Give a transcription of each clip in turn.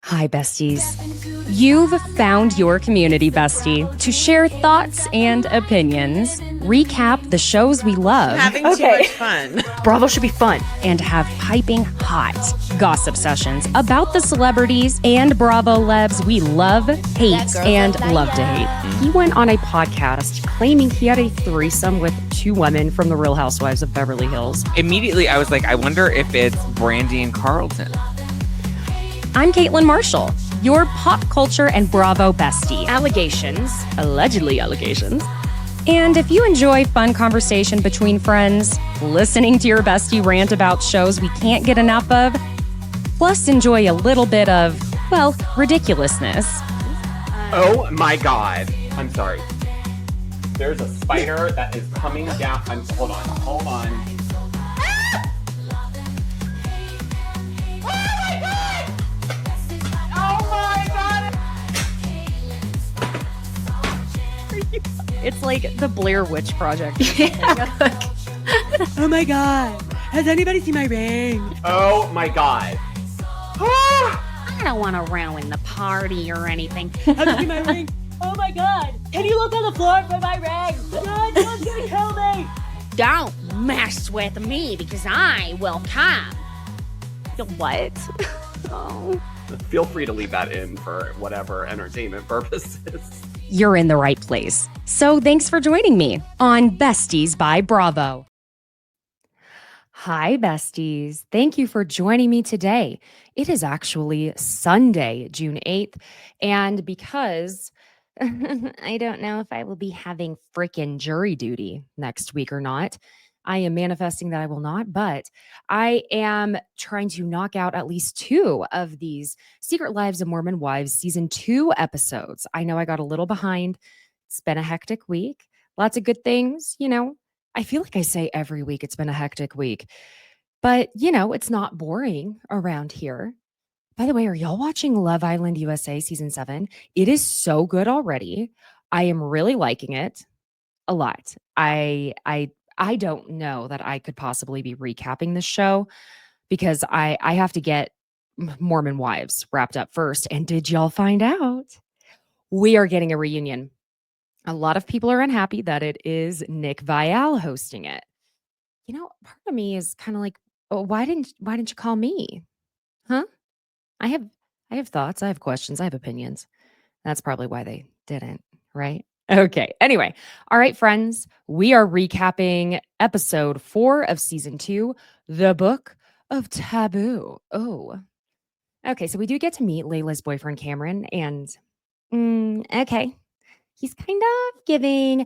Hi, besties. You've found your community bestie to share thoughts and opinions, recap the shows we love, Having too much fun. Bravo should be fun, and have piping hot gossip sessions about the celebrities and Bravo lebs we love, hate, and love to hate. He went on a podcast claiming he had a threesome with two women from the Real Housewives of Beverly Hills. Immediately, I was like, I wonder if it's Brandy and Carlton. I'm Caitlin Marshall, your pop culture and Bravo bestie. Allegedly allegations. And if you enjoy fun conversation between friends, listening to your bestie rant about shows we can't get enough of, plus enjoy a little bit of, well, ridiculousness. Oh my God. I'm sorry. There's a spider that is coming down. Hold on. It's like the Blair Witch Project. Oh my God. Has anybody seen my ring? Oh my God. I don't want to ruin the party or anything. Have you seen my ring? Oh my God. Can you look on the floor for my ring? God, someone's gonna kill me. Don't mess with me because I will come. What? Oh. Feel free to leave that in for whatever entertainment purposes. You're in the right place. So thanks for joining me on Besties by Bravo. Hi, besties. Thank you for joining me today. It is actually Sunday, June 8th. And because I don't know if I will be having freaking jury duty next week or not, I am manifesting that I will not, but I am trying to knock out at least 2 of these Secret Lives of Mormon Wives season 2 episodes. I know I got a little behind. It's been a hectic week. Lots of good things, I feel like I say every week it's been a hectic week, but it's not boring around here. By the way, are y'all watching Love Island USA season 7? It is so good already. I am really liking it a lot. I don't know that I could possibly be recapping this show because I have to get Mormon Wives wrapped up first. And did y'all find out? We are getting a reunion. A lot of people are unhappy that it is Nick Viall hosting it. Part of me is kind of like, oh, why didn't you call me? Huh? I have thoughts, I have questions, I have opinions. That's probably why they didn't, right? Okay. Anyway, all right, friends, we are recapping episode 4 of season 2, The Book of Taboo. Oh, okay. So we do get to meet Layla's boyfriend, Cameron, and okay, he's kind of giving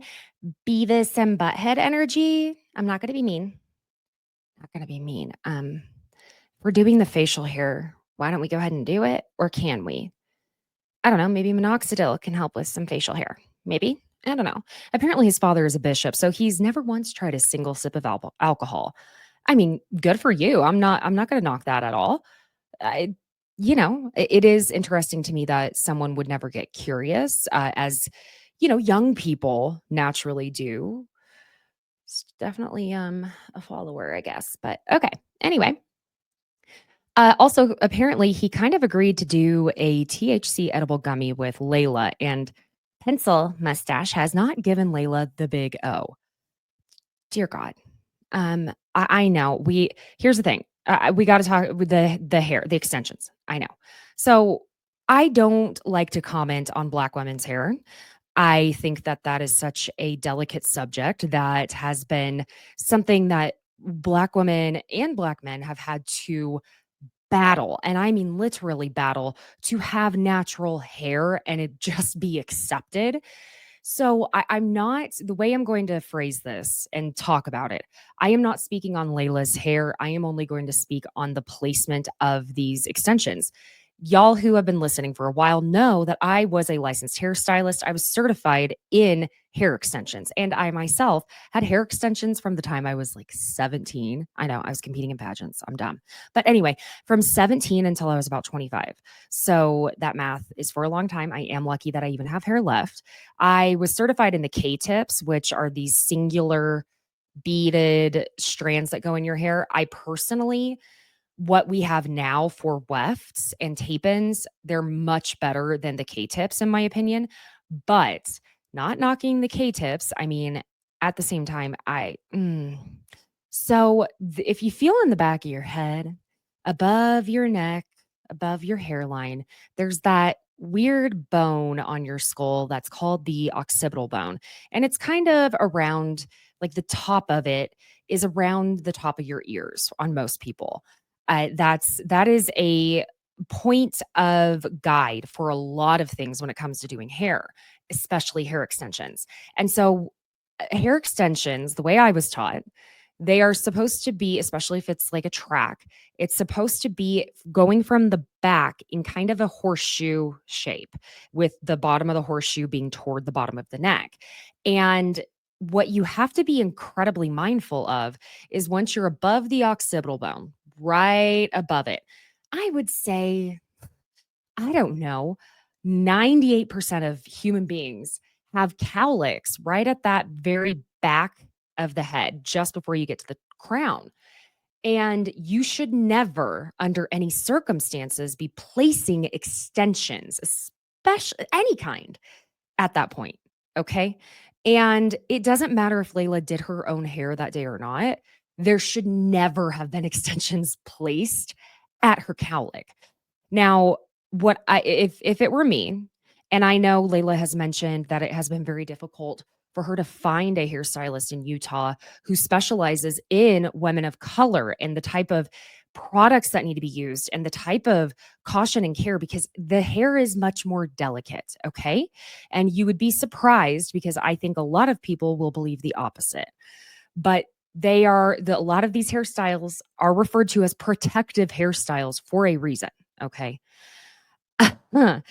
Beavis and Butthead energy. I'm not going to be mean. We're doing the facial hair. Why don't we go ahead and do it? Or can we? I don't know. Maybe minoxidil can help with some facial hair. Maybe. I don't know. Apparently his father is a bishop, so he's never once tried a single sip of alcohol. I mean, good for you. I'm not going to knock that at all. It is interesting to me that someone would never get curious, as young people naturally do. It's definitely a follower, I guess. But okay. Anyway. Also, apparently, he kind of agreed to do a THC edible gummy with Layla, and Pencil Mustache has not given Layla the big O. Dear God. I know. Here's the thing. We got to talk with the hair, the extensions. I know. So I don't like to comment on Black women's hair. I think that is such a delicate subject that has been something that Black women and Black men have had to battle, and I mean literally battle, to have natural hair and it just be accepted. So I'm not, the way I'm going to phrase this and talk about it, I am not speaking on Layla's hair. I am only going to speak on the placement of these extensions. Y'all who have been listening for a while know that I was a licensed hairstylist. I was certified in hair extensions, and I myself had hair extensions from the time I was like 17. I know, I was competing in pageants. I'm dumb. But anyway, from 17 until I was about 25. So that math is for a long time. I am lucky that I even have hair left. I was certified in the K-tips, which are these singular beaded strands that go in your hair. I personally what we have now for wefts and tape-ins, they're much better than the K-tips in my opinion, but not knocking the K-tips. I mean, at the same time, so if you feel in the back of your head, above your neck, above your hairline, there's that weird bone on your skull that's called the occipital bone. And it's kind of around, like the top of it is around the top of your ears on most people. That is a point of guide for a lot of things when it comes to doing hair, especially hair extensions. And so hair extensions, the way I was taught, they are supposed to be, especially if it's like a track, it's supposed to be going from the back in kind of a horseshoe shape, with the bottom of the horseshoe being toward the bottom of the neck. And what you have to be incredibly mindful of is once you're above the occipital bone, right above it, I would say, I don't know, 98% of human beings have cowlicks right at that very back of the head, just before you get to the crown. And you should never, under any circumstances, be placing extensions, especially any kind, at that point. Okay. And it doesn't matter if Layla did her own hair that day or not. There should never have been extensions placed at her cowlick. Now, if it were me, and I know Layla has mentioned that it has been very difficult for her to find a hairstylist in Utah who specializes in women of color and the type of products that need to be used and the type of caution and care, because the hair is much more delicate, okay? And you would be surprised, because I think a lot of people will believe the opposite. But a lot of these hairstyles are referred to as protective hairstyles for a reason, okay? Let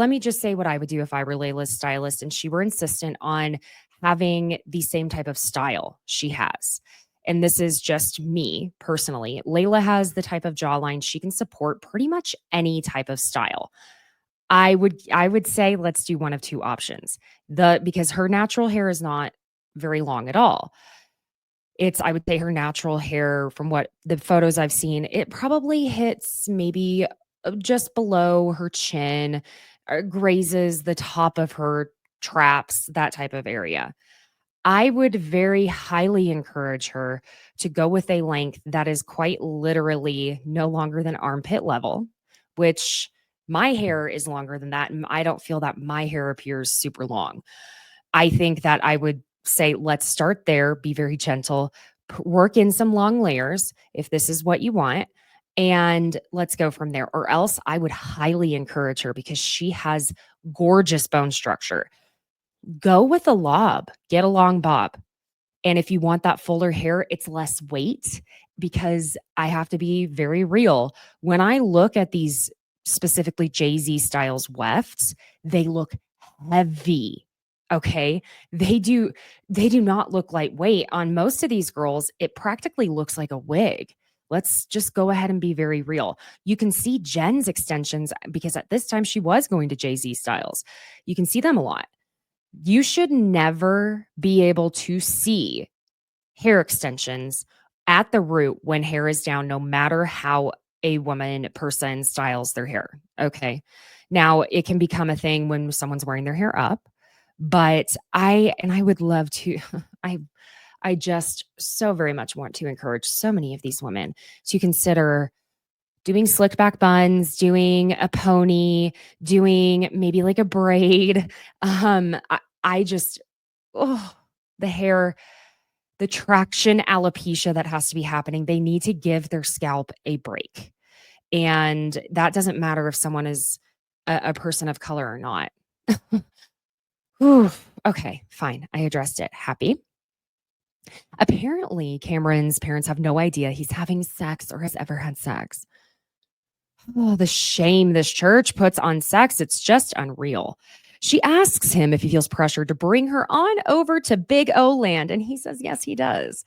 me just say what I would do if I were Layla's stylist and she were insistent on having the same type of style she has. And this is just me personally. Layla has the type of jawline she can support pretty much any type of style. I would say let's do one of two options. Because her natural hair is not very long at all. I would say her natural hair, from what the photos I've seen, it probably hits maybe just below her chin, or grazes the top of her traps, that type of area. I would very highly encourage her to go with a length that is quite literally no longer than armpit level, which my hair is longer than that. And I don't feel that my hair appears super long. I think that I would say, let's start there, be very gentle, work in some long layers if this is what you want, and let's go from there. Or else I would highly encourage her, because she has gorgeous bone structure. Go with a lob, get a long bob. And if you want that fuller hair, it's less weight, because I have to be very real. When I look at these specifically Jay-Z styles wefts, they look heavy. Okay. They do not look lightweight. On most of these girls, it practically looks like a wig. Let's just go ahead and be very real. You can see Jen's extensions, because at this time she was going to Jay-Z styles. You can see them a lot. You should never be able to see hair extensions at the root when hair is down, no matter how a person styles their hair. Okay. Now, it can become a thing when someone's wearing their hair up, but I would love to, I just so very much want to encourage so many of these women to consider doing slicked back buns, doing a pony, doing maybe like a braid. I just, the hair, the traction alopecia that has to be happening. They need to give their scalp a break. And that doesn't matter if someone is a person of color or not. Okay, fine. I addressed it. Happy. Apparently, Cameron's parents have no idea he's having sex or has ever had sex. Oh, the shame this church puts on sex. It's just unreal. She asks him if he feels pressured to bring her on over to Big O land, and he says yes, he does.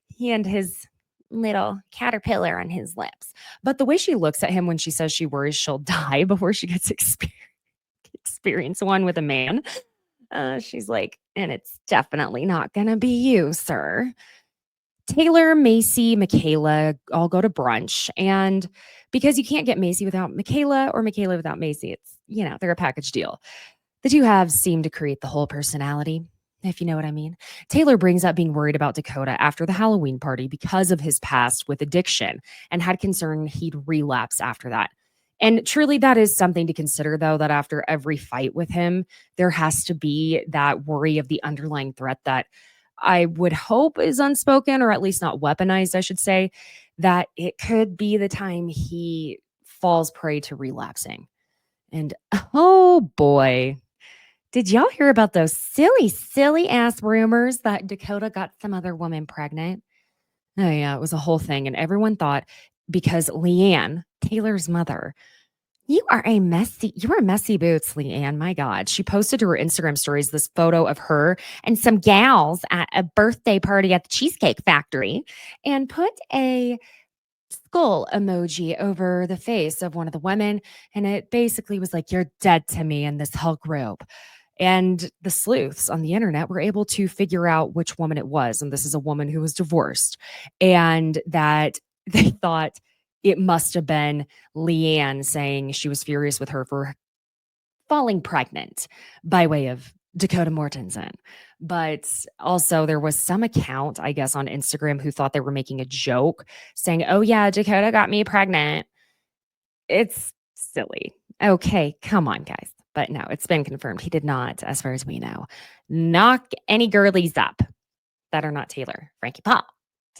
He and his little caterpillar on his lips. But the way she looks at him when she says she worries she'll die before she gets experience one with a man, she's like, and it's definitely not gonna be you, sir. Taylor, Macy, Michaela all go to brunch. And because you can't get Macy without Michaela or Michaela without Macy, it's, they're a package deal. The two halves seem to create the whole personality, if you know what I mean. Taylor brings up being worried about Dakota after the Halloween party because of his past with addiction and had concern he'd relapse after that. And truly, that is something to consider, though, that after every fight with him, there has to be that worry of the underlying threat that I would hope is unspoken or at least not weaponized, I should say, that it could be the time he falls prey to relapsing. And oh boy, did y'all hear about those silly ass rumors that Dakota got some other woman pregnant? Oh, yeah, it was a whole thing. And everyone thought because Leanne, Taylor's mother, you're a messy boots, Leanne. My God. She posted to her Instagram stories this photo of her and some gals at a birthday party at the Cheesecake Factory and put a skull emoji over the face of one of the women. And it basically was like, you're dead to me in this whole group. And the sleuths on the internet were able to figure out which woman it was. And this is a woman who was divorced. And that they thought it must have been Leanne saying she was furious with her for falling pregnant by way of Dakota Mortensen. But also, there was some account, I guess, on Instagram who thought they were making a joke saying, oh, yeah, Dakota got me pregnant. It's silly. Okay, come on, guys. But no, it's been confirmed. He did not, as far as we know, knock any girlies up that are not Taylor, Frankie Paul.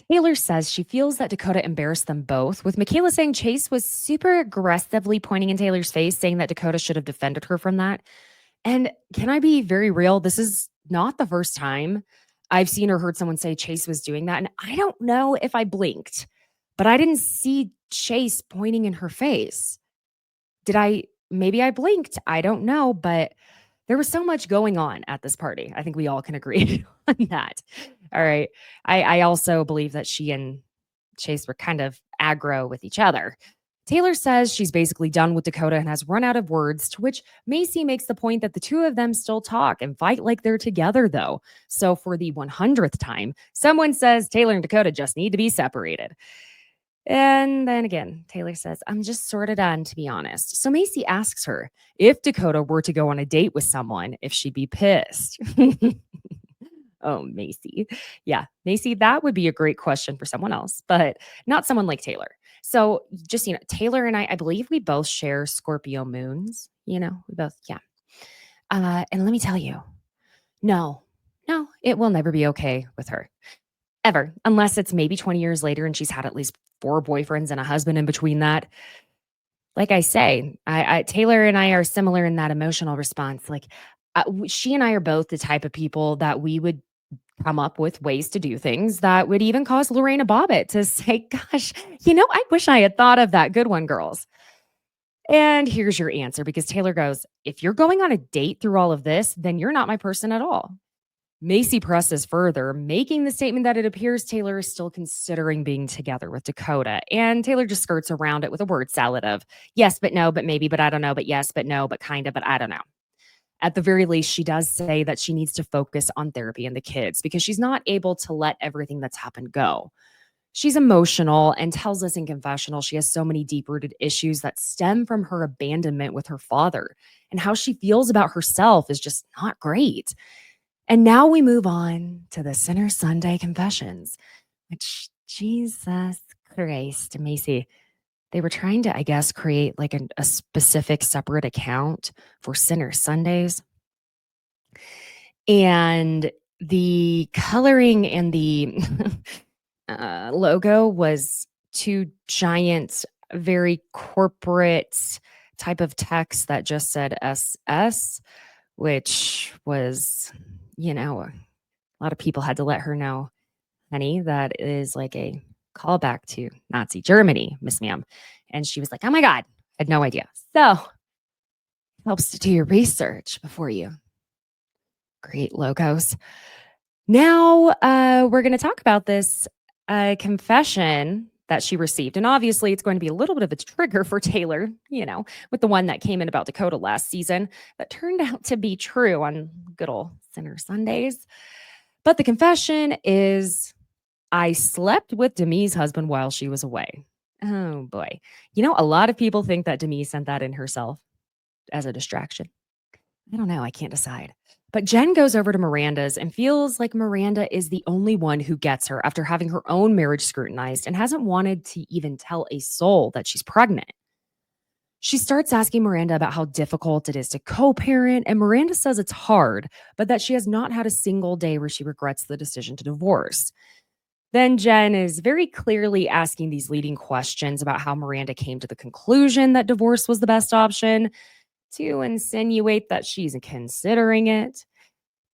Taylor says she feels that Dakota embarrassed them both, with Michaela saying Chase was super aggressively pointing in Taylor's face, saying that Dakota should have defended her from that. And can I be very real? This is not the first time I've seen or heard someone say Chase was doing that. And I don't know if I blinked, but I didn't see Chase pointing in her face. Did I? Maybe I blinked. I don't know, but there was so much going on at this party. I think we all can agree on that. All right. I also believe that she and Chase were kind of aggro with each other. Taylor says she's basically done with Dakota and has run out of words, to which Macy makes the point that the two of them still talk and fight like they're together, though. So for the 100th time, someone says Taylor and Dakota just need to be separated. And then again, Taylor says, I'm just sort of done, to be honest. So Macy asks her if Dakota were to go on a date with someone, if she'd be pissed. Oh, Macy. Yeah, Macy, that would be a great question for someone else, but not someone like Taylor. So just, Taylor and I believe we both share Scorpio moons. We both, yeah. And let me tell you, no, it will never be okay with her. Ever, unless it's maybe 20 years later and she's had at least 4 boyfriends and a husband in between that. Like I say, Taylor and I are similar in that emotional response. Like she and I are both the type of people that we would come up with ways to do things that would even cause Lorena Bobbitt to say, gosh, I wish I had thought of that. Good one, girls. And here's your answer, because Taylor goes, if you're going on a date through all of this, then you're not my person at all. Macy presses further, making the statement that it appears Taylor is still considering being together with Dakota. And Taylor just skirts around it with a word salad of yes, but no, but maybe, but I don't know, but yes, but no, but kind of, but I don't know. At the very least, she does say that she needs to focus on therapy and the kids because she's not able to let everything that's happened go. She's emotional and tells us in confessional she has so many deep-rooted issues that stem from her abandonment with her father, and how she feels about herself is just not great. And now we move on to the Sinner Sunday confessions, which, Jesus Christ, Macy, they were trying to, I guess, create like a specific separate account for Sinner Sundays. And the coloring and the logo was 2 giant, very corporate type of text that just said SS, which was, a lot of people had to let her know, honey, that is like a callback to Nazi Germany, Miss Ma'am. And she was like, oh my God, I had no idea. So helps to do your research before you create logos. Now we're going to talk about this confession that she received. And obviously it's going to be a little bit of a trigger for Taylor, with the one that came in about Dakota last season that turned out to be true on good old Sinner Sundays. But the confession is I slept with Demi's husband while she was away. Oh boy. You know, a lot of people think that Demi sent that in herself as a distraction. I don't know. I can't decide. But Jen goes over to Miranda's and feels like Miranda is the only one who gets her after having her own marriage scrutinized and hasn't wanted to even tell a soul that she's pregnant. She starts asking Miranda about how difficult it is to co parent, and Miranda says it's hard, but that she has not had a single day where she regrets the decision to divorce. Then Jen is very clearly asking these leading questions about how Miranda came to the conclusion that divorce was the best option, to insinuate that she's considering it.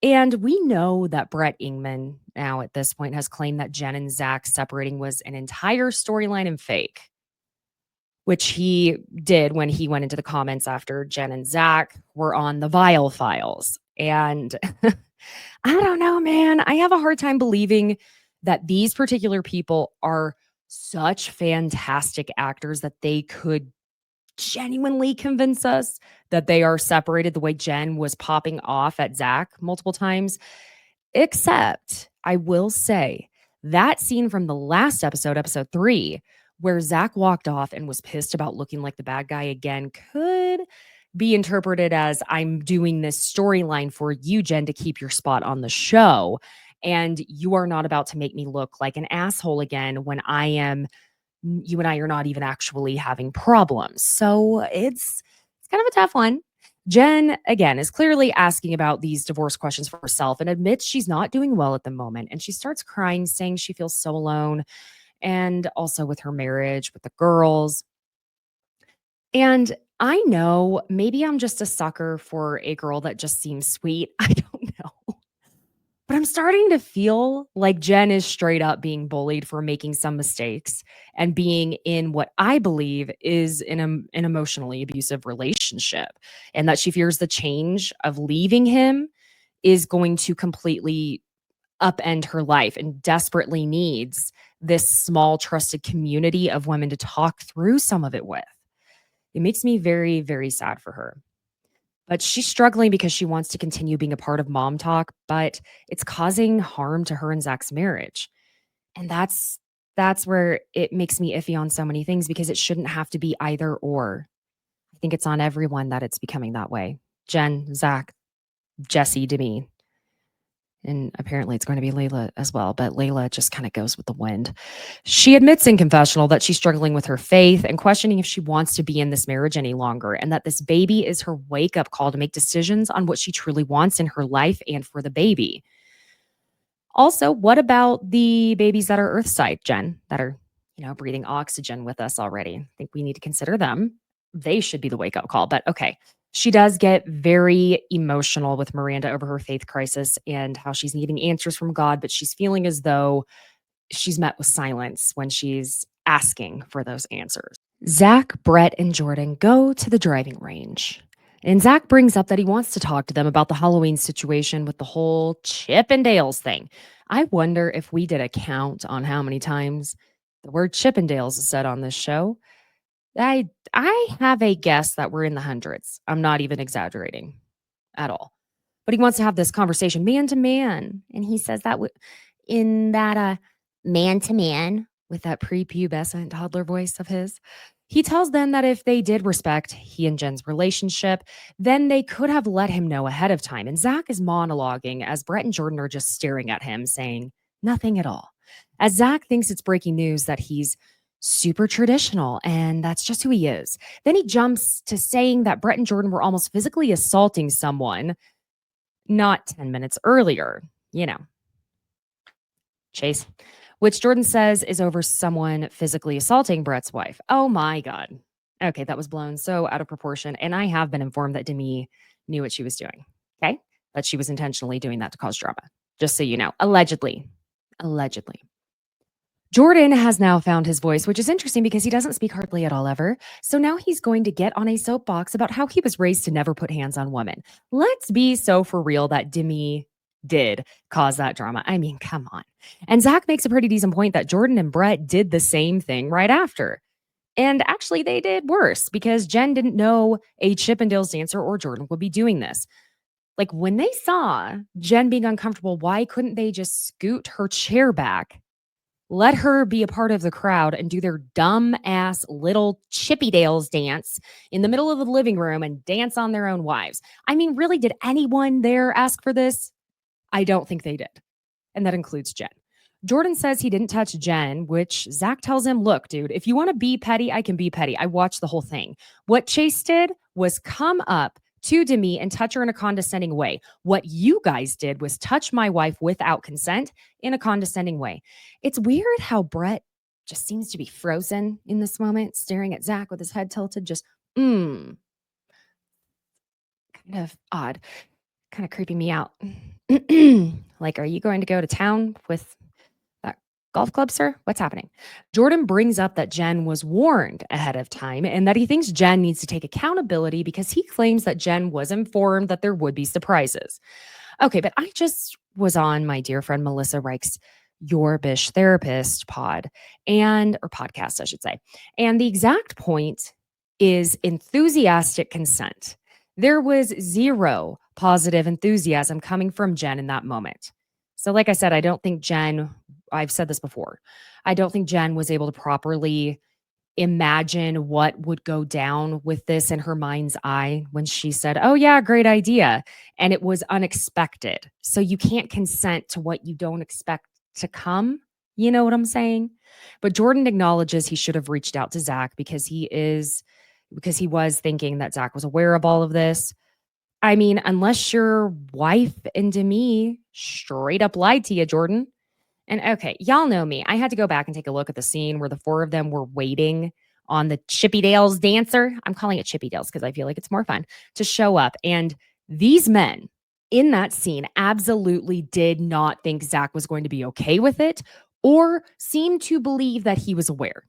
And we know that Brett Ingman, now at this point, has claimed that Jen and Zach separating was an entire storyline and fake, which he did when he went into the comments after Jen and Zach were on the Vile Files. And I don't know, man. I have a hard time believing that these particular people are such fantastic actors that they could genuinely convince us that they are separated the way Jen was popping off at Zach multiple times. Except, I will say, that scene from the last episode, episode 3, where Zach walked off and was pissed about looking like the bad guy again, could be interpreted as I'm doing this storyline for you, Jen, to keep your spot on the show. And you are not about to make me look like an asshole again when you and I are not even actually having problems. So it's kind of a tough one. Jen, again, is clearly asking about these divorce questions for herself and admits she's not doing well at the moment. And she starts crying, saying she feels so alone, and also with her marriage, with the girls. And I know maybe I'm just a sucker for a girl that just seems sweet. I don't know. But I'm starting to feel like Jen is straight up being bullied for making some mistakes and being in what I believe is an emotionally abusive relationship, and that she fears the change of leaving him is going to completely upend her life and desperately needs this small, trusted community of women to talk through some of it with. It makes me very, very sad for her. But she's struggling because she wants to continue being a part of mom talk, but it's causing harm to her and Zach's marriage. And that's where it makes me iffy on so many things, because it shouldn't have to be either or. I think it's on everyone that it's becoming that way. Jen, Zach, Jesse, Demi. And apparently it's going to be Layla as well, but Layla just kind of goes with the wind. She admits in confessional that she's struggling with her faith and questioning if she wants to be in this marriage any longer, and that this baby is her wake-up call to make decisions on what she truly wants in her life and for the baby. Also, what about the babies that are Earthside, Jen, that are, breathing oxygen with us already? I think we need to consider them. They should be the wake-up call, but okay. She does get very emotional with Miranda over her faith crisis and how she's needing answers from God, but she's feeling as though she's met with silence when she's asking for those answers. Zach, Brett, and Jordan go to the driving range. And Zach brings up that he wants to talk to them about the Halloween situation with the whole Chip and Dale's thing. I wonder if we did a count on how many times the word Chippendales is said on this show. I have a guess that we're in the hundreds. I'm not even exaggerating at all. But he wants to have this conversation man to man. And he says that in that man to man with that prepubescent toddler voice of his. He tells them that if they did respect he and Jen's relationship, then they could have let him know ahead of time. And Zach is monologuing as Brett and Jordan are just staring at him, saying nothing at all. As Zach thinks it's breaking news that he's super traditional and that's just who he is. Then he jumps to saying that Brett and Jordan were almost physically assaulting someone not 10 minutes earlier. Chase, which Jordan says is over someone physically assaulting Brett's wife. Oh my God. Okay, that was blown so out of proportion. And I have been informed that Demi knew what she was doing. Okay, that she was intentionally doing that to cause drama. Just so you know, allegedly. Jordan has now found his voice, which is interesting because he doesn't speak hardly at all ever. So now he's going to get on a soapbox about how he was raised to never put hands on women. Let's be so for real that Demi did cause that drama. I mean, come on. And Zach makes a pretty decent point that Jordan and Brett did the same thing right after. And actually, they did worse because Jen didn't know a Chippendales dancer or Jordan would be doing this. Like when they saw Jen being uncomfortable, why couldn't they just scoot her chair back let her be a part of the crowd and do their dumb ass little Chippy Dales dance in the middle of the living room and dance on their own wives. I mean, really, did anyone there ask for this? I don't think they did. And that includes Jen. Jordan says he didn't touch Jen, which Zach tells him, look, dude, if you want to be petty, I can be petty. I watched the whole thing. What Chase did was come up to Demi and touch her in a condescending way. What you guys did was touch my wife without consent in a condescending way. It's weird how Bret just seems to be frozen in this moment, staring at Zach with his head tilted, just, kind of odd, kind of creeping me out. Like, are you going to go to town with that golf club, sir? What's happening? Jordan brings up that Jen was warned ahead of time and that he thinks Jen needs to take accountability because he claims that Jen was informed that there would be surprises. Okay, but I just was on my dear friend Melissa Reich's Your Bish Therapist or podcast, I should say. And the exact point is enthusiastic consent. There was zero positive enthusiasm coming from Jen in that moment. So like I said, I don't think Jen, I've said this before, I don't think Jen was able to properly imagine what would go down with this in her mind's eye when she said, oh yeah, great idea. And it was unexpected. So you can't consent to what you don't expect to come. You know what I'm saying? But Jordan acknowledges he should have reached out to Zach because he was thinking that Zach was aware of all of this. I mean, unless your wife and Demi straight up lied to you, Jordan. And okay, y'all know me. I had to go back and take a look at the scene where the four of them were waiting on the Chippy Dales dancer. I'm calling it Chippy Dales because I feel like it's more fun to show up. And these men in that scene absolutely did not think Zach was going to be okay with it or seemed to believe that he was aware.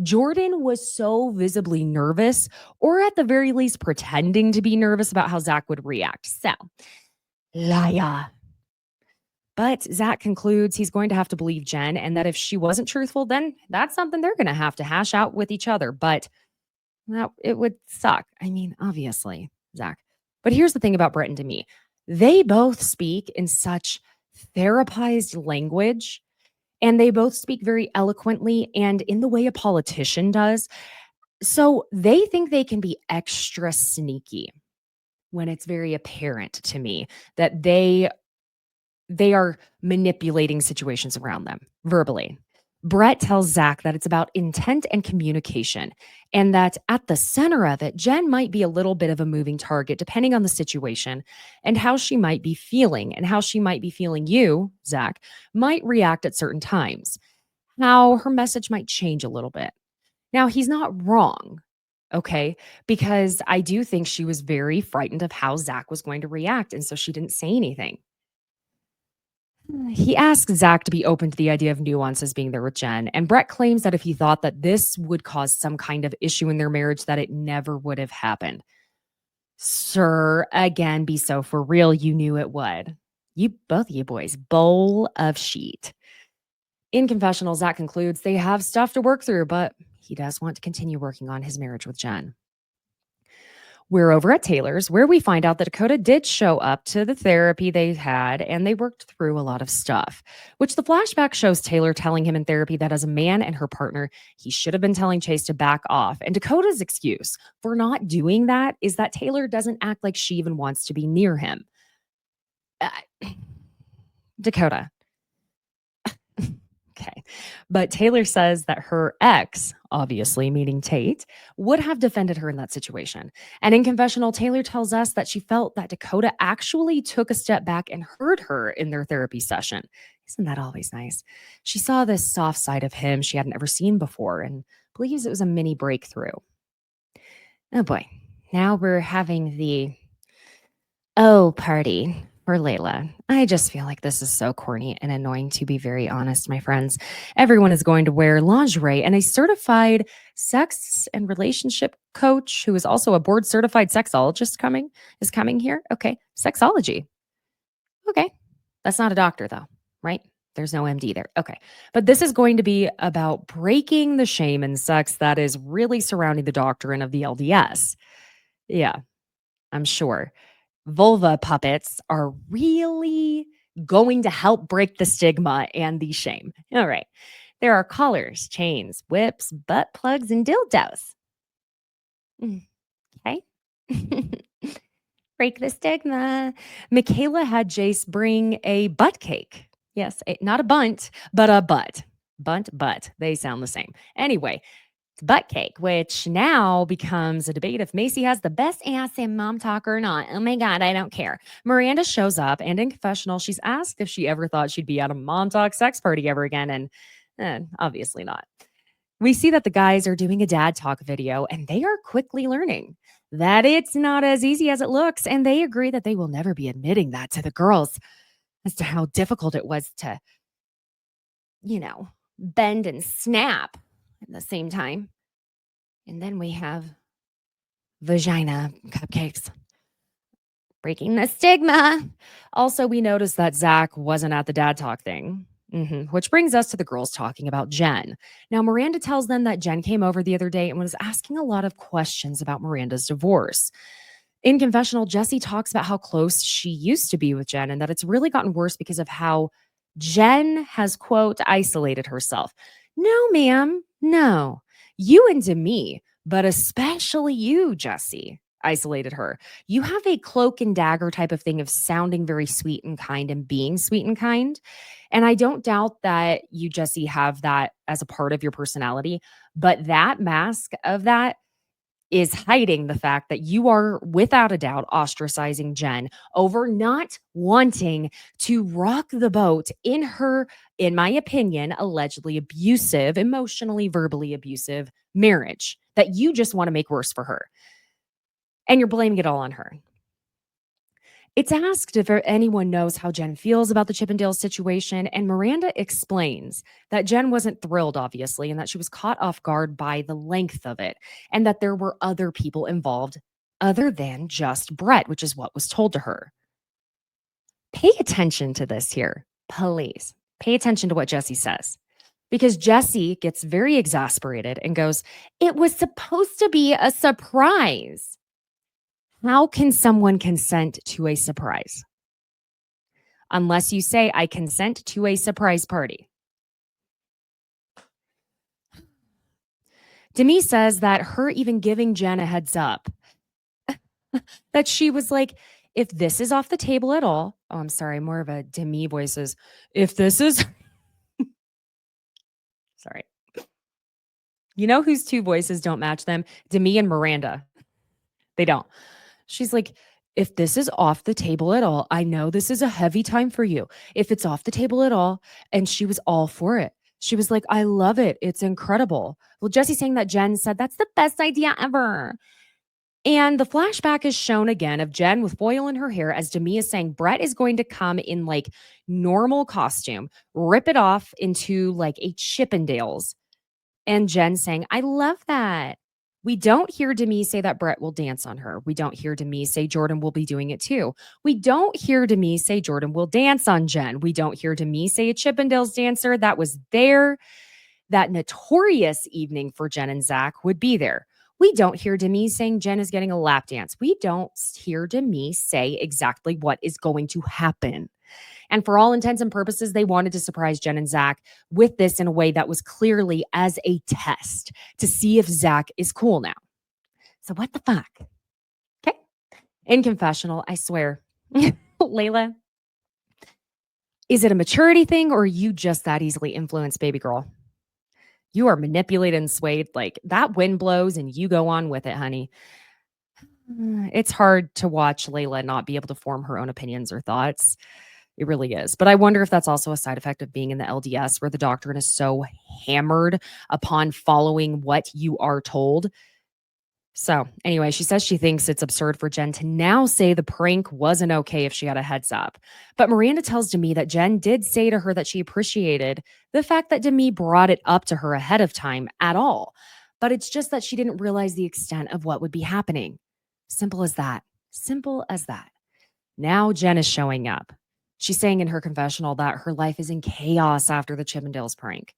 Jordan was so visibly nervous, or at the very least pretending to be nervous about how Zach would react. So, liar. But Zach concludes he's going to have to believe Jen and that if she wasn't truthful, then that's something they're going to have to hash out with each other. But it would suck. I mean, obviously, Zach. But here's the thing about Bret and Demi. They both speak in such therapized language, and they both speak very eloquently and in the way a politician does. So they think they can be extra sneaky when it's very apparent to me that they are manipulating situations around them verbally. Bret tells Zach that it's about intent and communication, and that at the center of it, Jen might be a little bit of a moving target depending on the situation and how she might be feeling, and how she might be feeling you, Zach, might react at certain times. How her message might change a little bit. Now, he's not wrong, okay? Because I do think she was very frightened of how Zach was going to react, and so she didn't say anything. He asks Zach to be open to the idea of nuances being there with Jen, and Bret claims that if he thought that this would cause some kind of issue in their marriage, that it never would have happened. Sir, again, be so for real, you knew it would. You, both of you boys, bowl of sheet. In confessional, Zach concludes they have stuff to work through, but he does want to continue working on his marriage with Jen. We're over at Taylor's, where we find out that Dakota did show up to the therapy they had, and they worked through a lot of stuff, which the flashback shows Taylor telling him in therapy that as a man and her partner, he should have been telling Chase to back off. And Dakota's excuse for not doing that is that Taylor doesn't act like she even wants to be near him. Dakota. Okay. But Taylor says that her ex, obviously meaning Tate, would have defended her in that situation. And in confessional, Taylor tells us that she felt that Dakota actually took a step back and heard her in their therapy session. Isn't that always nice? She saw this soft side of him she hadn't ever seen before and believes it was a mini breakthrough. Oh boy. Now we're having the party for Layla. I just feel like this is so corny and annoying, to be very honest, my friends. Everyone is going to wear lingerie, and a certified sex and relationship coach who is also a board certified sexologist is coming here. Okay. Sexology. Okay. That's not a doctor though, right? There's no MD there. Okay. But this is going to be about breaking the shame in sex that is really surrounding the doctrine of the LDS. Yeah, I'm sure. Vulva puppets are really going to help break the stigma and the shame. All right. There are collars, chains, whips, butt plugs, and dildos. Okay. Break the stigma. Michaela had Jace bring a butt cake. Yes, not a bunt, but a butt. Butt. They sound the same. Anyway, it's butt cake, which now becomes a debate if Macy has the best ass in Mom Talk or not. Oh my God, I don't care. Miranda shows up, and in confessional, she's asked if she ever thought she'd be at a Mom Talk sex party ever again, and obviously not. We see that the guys are doing a dad talk video, and they are quickly learning that it's not as easy as it looks, and they agree that they will never be admitting that to the girls as to how difficult it was to, bend and snap at the same time. And then we have vagina cupcakes. Breaking the stigma. Also, we noticed that Zach wasn't at the dad talk thing. Which brings us to the girls talking about Jen. Now, Miranda tells them that Jen came over the other day and was asking a lot of questions about Miranda's divorce. In confessional, Jessie talks about how close she used to be with Jen and that it's really gotten worse because of how Jen has, quote, isolated herself. No, ma'am. No. You and Demi, but especially you, Jessie, isolated her. You have a cloak and dagger type of thing of sounding very sweet and kind and being sweet and kind. And I don't doubt that you, Jessie, have that as a part of your personality. But that mask of that is hiding the fact that you are, without a doubt, ostracizing Jen over not wanting to rock the boat in her, in my opinion, allegedly abusive, emotionally, verbally abusive marriage that you just want to make worse for her. And you're blaming it all on her. It's asked if anyone knows how Jen feels about the Chippendale situation, and Miranda explains that Jen wasn't thrilled, obviously, and that she was caught off guard by the length of it, and that there were other people involved other than just Bret, which is what was told to her. Pay attention to this here, please. Pay attention to what Jessie says. Because Jessie gets very exasperated and goes, "It was supposed to be a surprise." How can someone consent to a surprise? Unless you say, "I consent to a surprise party." Demi says that her even giving Jen a heads up, that she was like, if this is off the table at all, oh, I'm sorry, more of a Demi voice is, if this is, sorry. You know whose two voices don't match them? Demi and Miranda. They don't. She's like, if this is off the table at all, I know this is a heavy time for you. If it's off the table at all, and she was all for it. She was like, I love it. It's incredible. Well, Jesse's saying that Jen said that's the best idea ever. And the flashback is shown again of Jen with foil in her hair as Demi is saying Bret is going to come in like normal costume, rip it off into like a Chippendales. And Jen saying, I love that. We don't hear Demi say that Bret will dance on her. We don't hear Demi say Jordan will be doing it too. We don't hear Demi say Jordan will dance on Jen. We don't hear Demi say a Chippendales dancer that was there that notorious evening for Jen and Zach would be there. We don't hear Demi saying Jen is getting a lap dance. We don't hear Demi say exactly what is going to happen. And for all intents and purposes, they wanted to surprise Jen and Zach with this in a way that was clearly as a test to see if Zach is cool now. So what the fuck? Okay. In confessional, I swear, Layla, is it a maturity thing or are you just that easily influenced, baby girl? You are manipulated and swayed. Like that wind blows and you go on with it, honey. It's hard to watch Layla not be able to form her own opinions or thoughts. It really is. But I wonder if that's also a side effect of being in the LDS where the doctrine is so hammered upon following what you are told. So anyway, she says she thinks it's absurd for Jen to now say the prank wasn't okay if she had a heads up. But Miranda tells Demi that Jen did say to her that she appreciated the fact that Demi brought it up to her ahead of time at all. But it's just that she didn't realize the extent of what would be happening. Simple as that. Simple as that. Now Jen is showing up. She's saying in her confessional that her life is in chaos after the Chippendales prank.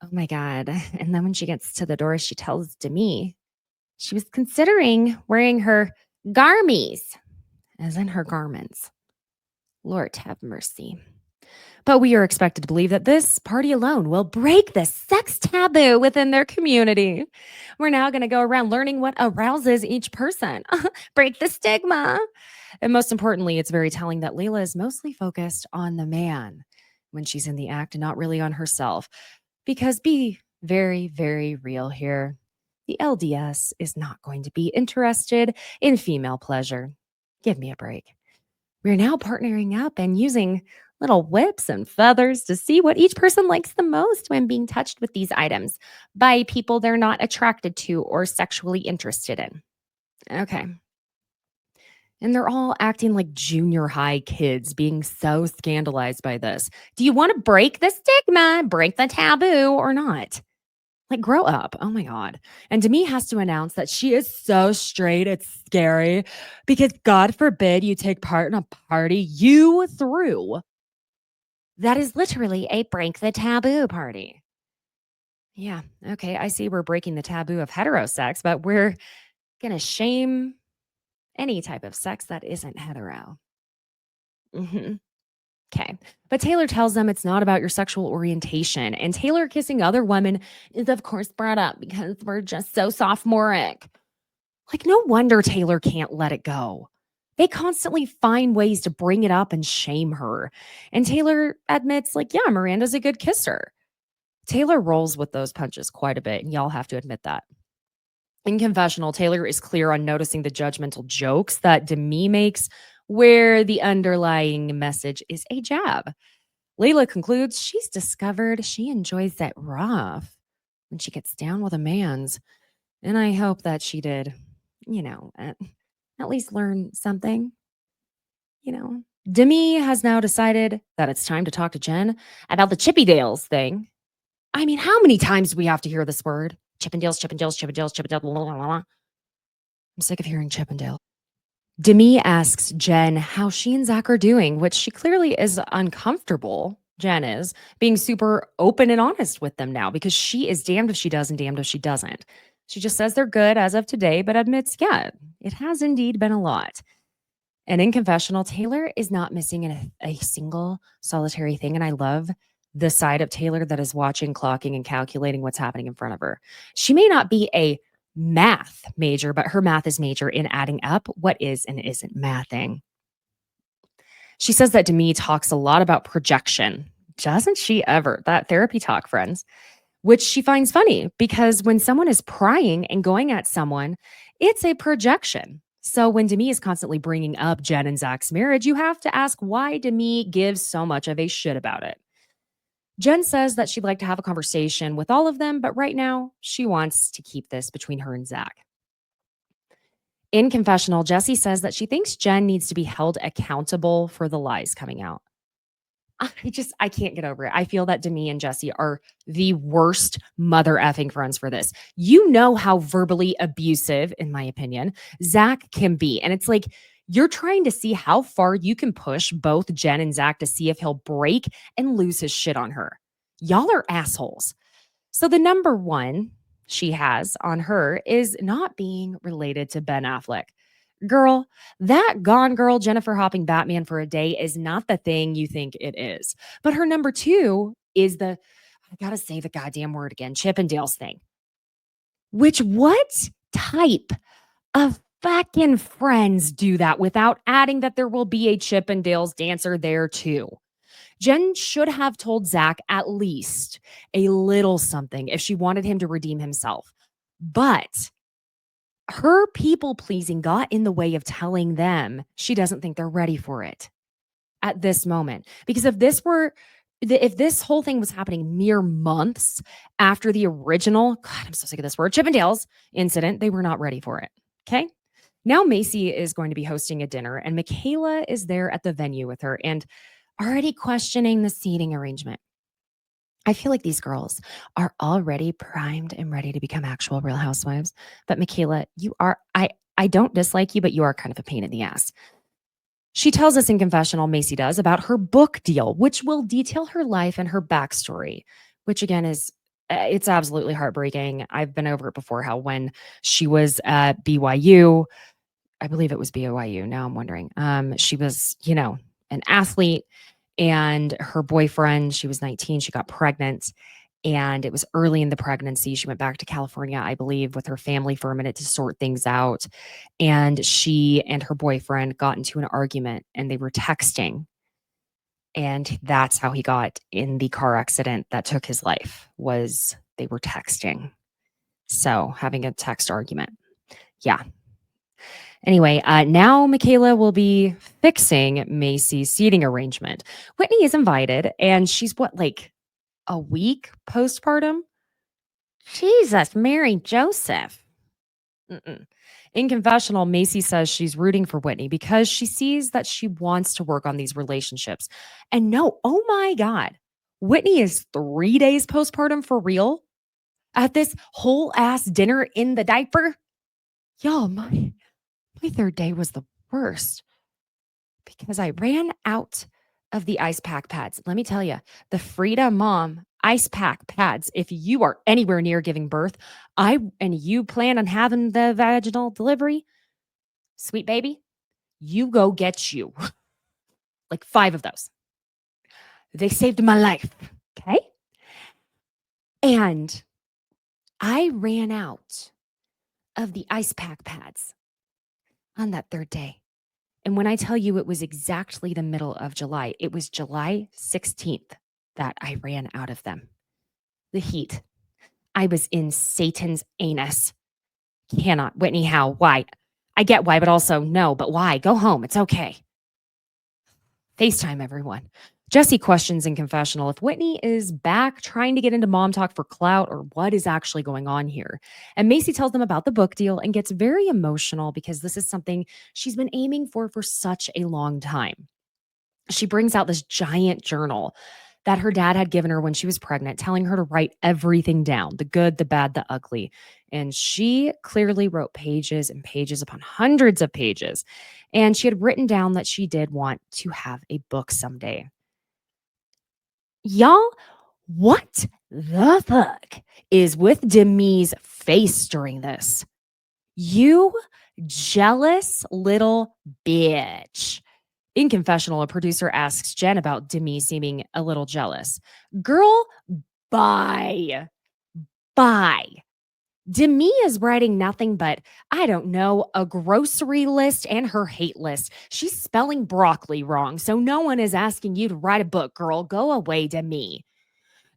Oh my God. And then when she gets to the door, she tells Demi she was considering wearing her garmies, as in her garments. Lord have mercy. But we are expected to believe that this party alone will break the sex taboo within their community. We're now going to go around learning what arouses each person, break the stigma. And most importantly, it's very telling that Layla is mostly focused on the man when she's in the act and not really on herself. Because be very, very real here. The LDS is not going to be interested in female pleasure. Give me a break. We're now partnering up and using little whips and feathers to see what each person likes the most when being touched with these items by people they're not attracted to or sexually interested in. Okay. And they're all acting like junior high kids, being so scandalized by this. Do you want to break the stigma, break the taboo, or not? Like, grow up. Oh my God. And Demi has to announce that she is so straight, it's scary because God forbid you take part in a party you threw. That is literally a break the taboo party. Yeah. Okay. I see we're breaking the taboo of heterosex, but we're going to shame any type of sex that isn't hetero. Okay. But Taylor tells them it's not about your sexual orientation. And Taylor kissing other women is, of course, brought up because we're just so sophomoric. Like, no wonder Taylor can't let it go. They constantly find ways to bring it up and shame her. And Taylor admits, like, yeah, Miranda's a good kisser. Taylor rolls with those punches quite a bit, and y'all have to admit that. In confessional, Taylor is clear on noticing the judgmental jokes that Demi makes, where the underlying message is a jab. Leila concludes she's discovered she enjoys that rough when she gets down with a man's. And I hope that she did, at least learn something. Demi has now decided that it's time to talk to Jen about the Chippendales thing. I mean, how many times do we have to hear this word? Chippendales, Chippendales, Chippendales, Chippendales, blah, blah, blah, blah. I'm sick of hearing Chippendale. Demi asks Jen how she and Zach are doing, which she clearly is uncomfortable. Jen is being super open and honest with them now because she is damned if she does and damned if she doesn't. She just says they're good as of today, but admits, yeah, it has indeed been a lot. And in confessional, Taylor is not missing a single solitary thing. And I love the side of Taylor that is watching, clocking, and calculating what's happening in front of her. She may not be a math major, but her math is major in adding up what is and isn't mathing. She says that Demi talks a lot about projection. Doesn't she ever? That therapy talk, friends, which she finds funny because when someone is prying and going at someone, it's a projection. So when Demi is constantly bringing up Jen and Zach's marriage, you have to ask why Demi gives so much of a shit about it. Jen says that she'd like to have a conversation with all of them, but right now she wants to keep this between her and Zach. In confessional, Jessie says that she thinks Jen needs to be held accountable for the lies coming out. I can't get over it. I feel that Demi and Jessie are the worst mother effing friends for this. You know how verbally abusive, in my opinion, Zach can be. And it's like, you're trying to see how far you can push both Jen and Zach to see if he'll break and lose his shit on her. Y'all are assholes. So the number one she has on her is not being related to Ben Affleck. Girl, that Gone Girl Jennifer hopping Batman for a day is not the thing you think it is. But her number two is I gotta say the goddamn word again, Chippendales thing. Which, what type of fucking friends do that without adding that there will be a Chippendales dancer there too? Jen should have told Zach at least a little something if she wanted him to redeem himself. But her people pleasing got in the way of telling them she doesn't think they're ready for it at this moment. Because if this whole thing was happening mere months after the original, God, I'm so sick of this word, Chippendales incident, they were not ready for it. Okay. Now Macy is going to be hosting a dinner and Michaela is there at the venue with her and already questioning the seating arrangement. I feel like these girls are already primed and ready to become actual Real Housewives. But Michaela, I don't dislike you, but you are kind of a pain in the ass. She tells us in confessional, Macy does, about her book deal, which will detail her life and her backstory, which again it's absolutely heartbreaking. I've been over it before, how when she was at BYU, I believe it was BYU. Now I'm wondering, she was, an athlete And her boyfriend, she was 19, she got pregnant. And it was early in the pregnancy. She went back to California, I believe, with her family for a minute to sort things out. And she and her boyfriend got into an argument and they were texting. And that's how he got in the car accident that took his life, was they were texting. So having a text argument. Yeah. Anyway, now Michaela will be fixing Macy's seating arrangement. Whitney is invited, and she's what, like a week postpartum? Jesus, Mary Joseph. Mm-mm. In confessional, Macy says she's rooting for Whitney because she sees that she wants to work on these relationships. And no, oh my God, Whitney is 3 days postpartum for real at this whole ass dinner in the diaper. Y'all, my third day was the worst because I ran out of the ice pack pads. Let me tell you, the Frida Mom ice pack pads, if you are anywhere near giving birth, and you plan on having the vaginal delivery, sweet baby, you go get you like 5 of those. They saved my life. Okay. And I ran out of the ice pack pads on that third day. And when I tell you it was exactly the middle of July, it was July 16th that I ran out of them. The heat. I was in Satan's anus. Cannot. Whitney, how? Why? I get why, but also no, but why? Go home. It's okay. FaceTime, everyone. Jesse questions in confessional if Whitney is back trying to get into mom talk for clout or what is actually going on here. And Macy tells them about the book deal and gets very emotional because this is something she's been aiming for such a long time. She brings out this giant journal that her dad had given her when she was pregnant, telling her to write everything down, the good, the bad, the ugly. And she clearly wrote pages and pages upon hundreds of pages. And she had written down that she did want to have a book someday. Y'all, what the fuck is with Demi's face during this? You jealous little bitch. In confessional, a producer asks Jen about Demi seeming a little jealous. Girl, bye. Bye. Demi is writing nothing but, I don't know, a grocery list and her hate list. She's spelling broccoli wrong, so no one is asking you to write a book, girl. Go away, Demi.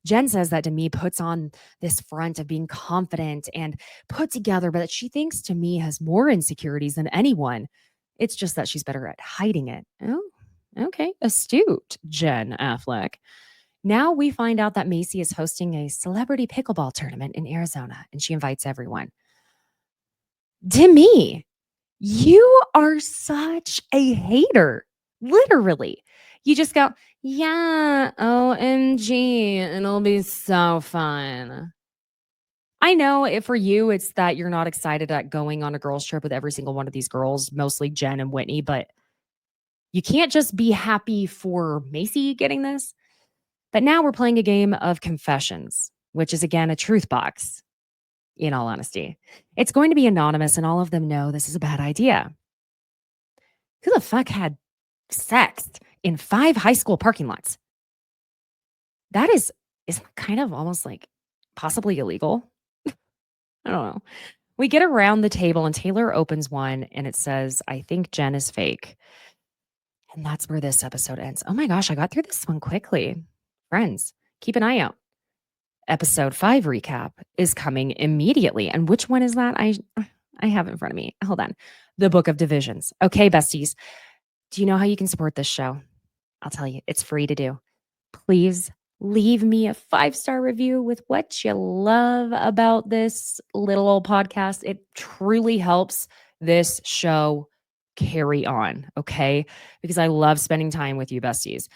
Jen says that Demi puts on this front of being confident and put together, but that she thinks Demi has more insecurities than anyone. It's just that she's better at hiding it. Oh, okay. Astute, Jen Affleck. Now we find out that Macy is hosting a celebrity pickleball tournament in Arizona, and she invites everyone. Demi, you are such a hater. Literally. You just go, yeah, OMG, it'll be so fun. I know for you, it's that you're not excited at going on a girls' trip with every single one of these girls, mostly Jen and Whitney, but you can't just be happy for Macy getting this. But now we're playing a game of confessions, which is again a truth box, in all honesty. It's going to be anonymous, and all of them know this is a bad idea. Who the fuck had sex in 5 high school parking lots? That is kind of almost like possibly illegal. I don't know. We get around the table and Taylor opens one and it says, I think Jen is fake. And that's where this episode ends. Oh my gosh, I got through this one quickly. Friends, keep an eye out. Episode 5 recap is coming immediately. And which one is that? I have it in front of me. Hold on. The Book of Divisions. Okay, besties. Do you know how you can support this show? I'll tell you, it's free to do. Please leave me a 5-star review with what you love about this little old podcast. It truly helps this show carry on, okay? Because I love spending time with you, besties.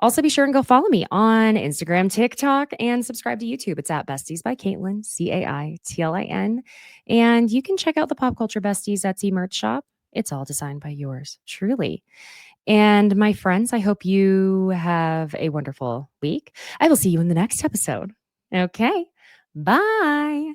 Also, be sure and go follow me on Instagram, TikTok, and subscribe to YouTube. It's at Besties by Caitlin, Caitlin. And you can check out the Pop Culture Besties Etsy merch shop. It's all designed by yours truly. And my friends, I hope you have a wonderful week. I will see you in the next episode. Okay. Bye.